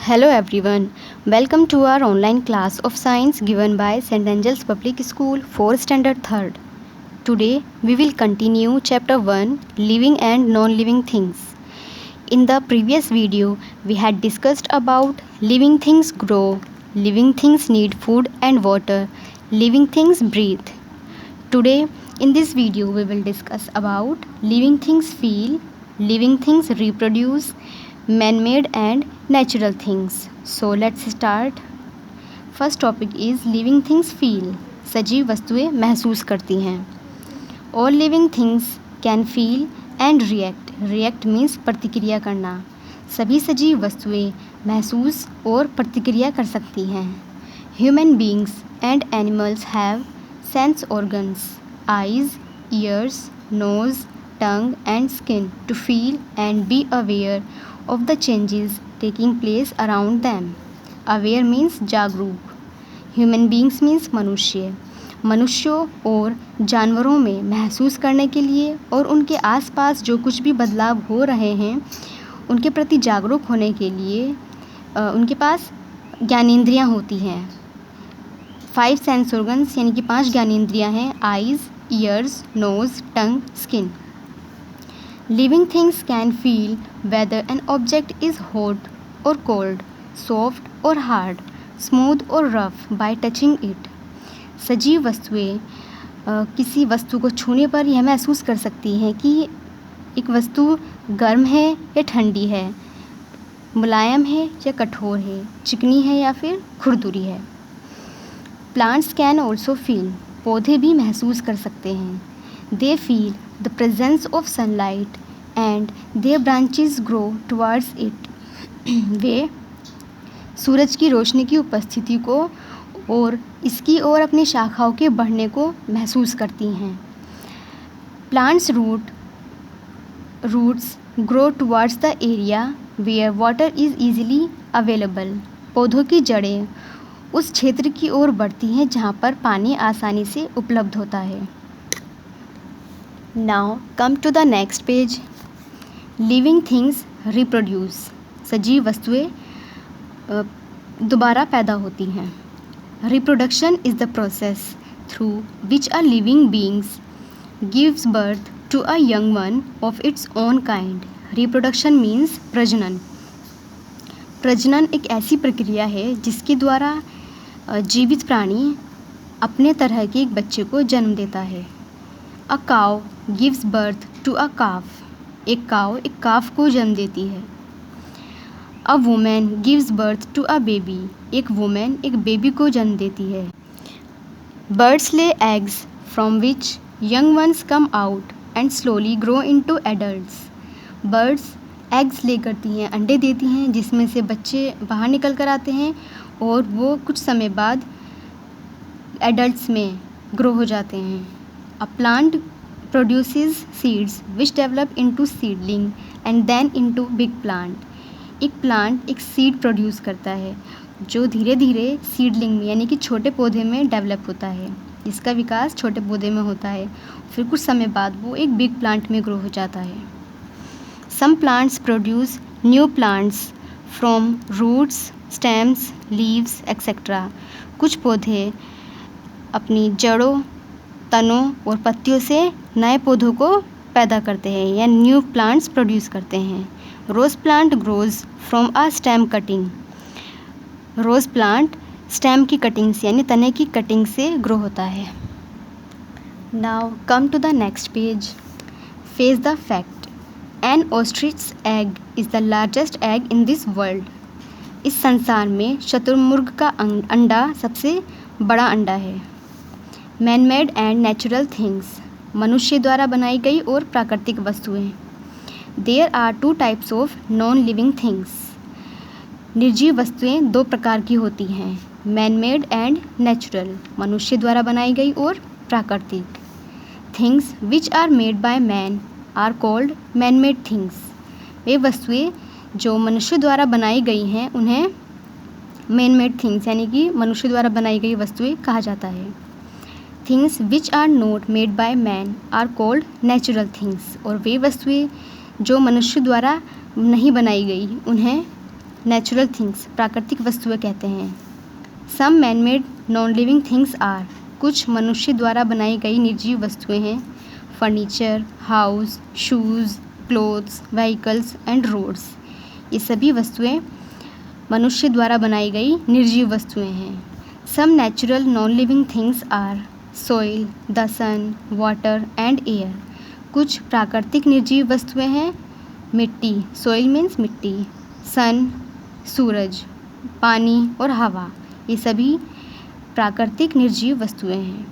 Hello everyone, welcome to our online class of science given by St. Angel's Public School 4th Standard 3rd. Today we will continue chapter 1 Living and Non-Living Things. In the previous video we had discussed about living things grow, living things need food and water, living things breathe. Today in this video we will discuss about living things feel, living things reproduce, man-made and natural things. So let's start. First topic is living things feel. सजीव वस्तुएं महसूस करती हैं. All living things can feel and react. React means प्रतिक्रिया करना. सभी सजीव वस्तुएं महसूस और प्रतिक्रिया कर सकती हैं. Human beings and animals have sense organs, eyes, ears, nose, tongue and skin to feel and be aware of the changes taking place around them. Aware means जागरूक. Human beings means मनुष्य. मनुष्यों और जानवरों में महसूस करने के लिए और उनके आसपास जो कुछ भी बदलाव हो रहे हैं उनके प्रति जागरूक होने के लिए उनके पास ज्ञानेंद्रियां होती हैं. 5 सेंस ऑर्गन्स यानी कि 5 ज्ञानेंद्रियां हैं. Eyes, ears, nose, tongue, skin. Living things can feel whether an object is hot or cold, soft or hard, smooth or rough by touching it. सजीव वस्तुएं किसी वस्तु को छूने पर यह महसूस कर सकती हैं कि एक वस्तु गर्म है या ठंडी है, मुलायम है या कठोर है, चिकनी है या फिर खुरदुरी है. Plants can also feel. पौधे भी महसूस कर सकते हैं. They feel the presence of sunlight and their branches grow towards it. वे सूरज की रोशनी की उपस्थिति को और इसकी ओर अपनी शाखाओं के बढ़ने को महसूस करती हैं. Plants roots grow towards the area where water is easily available. पौधों की जड़ें उस क्षेत्र की ओर बढ़ती हैं जहाँ पर पानी आसानी से उपलब्ध होता है. Now come to the next page. Living things reproduce. सजीव वस्तुएं दोबारा पैदा होती हैं. Reproduction is the process through which a living being gives birth to a young one of its own kind. Reproduction means प्रजनन. प्रजनन एक ऐसी प्रक्रिया है जिसके द्वारा जीवित प्राणी अपने तरह के एक बच्चे को जन्म देता है. A cow gives birth to a calf. एक काव एक काफ को जन्म देती है. A woman gives birth to a baby. एक वुमेन एक बेबी को जन्म देती है. Birds lay eggs from which young ones come out and slowly grow into adults. Birds eggs lay करती हैं, अंडे देती हैं जिसमें से बच्चे बाहर निकल कर आते हैं और वो कुछ समय बाद एडल्ट्स में ग्रो हो जाते हैं. A plant produces seeds which develop into seedling and then into big plant. एक प्लांट एक सीड प्रोड्यूस करता है जो धीरे धीरे सीडलिंग में यानी कि छोटे पौधे में डेवलप होता है, जिसका विकास छोटे पौधे में होता है. फिर कुछ समय बाद वो एक बिग प्लांट में ग्रो हो जाता है. Some plants produce new plants from roots, stems, leaves, etc. कुछ पौधे अपनी जड़ों, तनों और पत्तियों से नए पौधों को पैदा करते हैं या न्यू प्लांट्स प्रोड्यूस करते हैं. Rose plant grows from a stem cutting. Rose plant stem की कटिंग से यानी तने की कटिंग से ग्रो होता है. Now come to the next page. Face the fact. An ostrich egg is the largest egg in this world. इस संसार में शतुरमुर्ग का अंडा सबसे बड़ा अंडा है. Man made and natural things. मनुष्य द्वारा बनाई गई और प्राकृतिक वस्तुएं. There are 2 types of non living things. निर्जीव वस्तुएं 2 प्रकार की होती हैं, मैन मेड एंड नेचुरल. मनुष्य द्वारा बनाई गई और प्राकृतिक. Things which are made by man are called man made things. वे वस्तुएं जो मनुष्य द्वारा बनाई गई हैं उन्हें मैन मेड थिंग्स यानी कि मनुष्य द्वारा बनाई गई वस्तुएं कहा जाता है. Things which are not made by man are called natural things. और वे वस्तुएं जो मनुष्य द्वारा नहीं बनाई गई उन्हें नेचुरल थिंग्स प्राकृतिक वस्तुएं कहते हैं। Some man made non living things are, कुछ मनुष्य द्वारा बनाई गई निर्जीव वस्तुएं हैं। Furniture, house, shoes, clothes, vehicles and roads, ये सभी वस्तुएं मनुष्य द्वारा बनाई गई निर्जीव वस्तुएं हैं। Some natural non living things are soil, the sun, water and air, कुछ प्राकृतिक निर्जीव वस्तुएं हैं। मिट्टी, सोइल मीन्स मिट्टी, सन सूरज, पानी और हवा, ये सभी प्राकृतिक निर्जीव वस्तुएं हैं।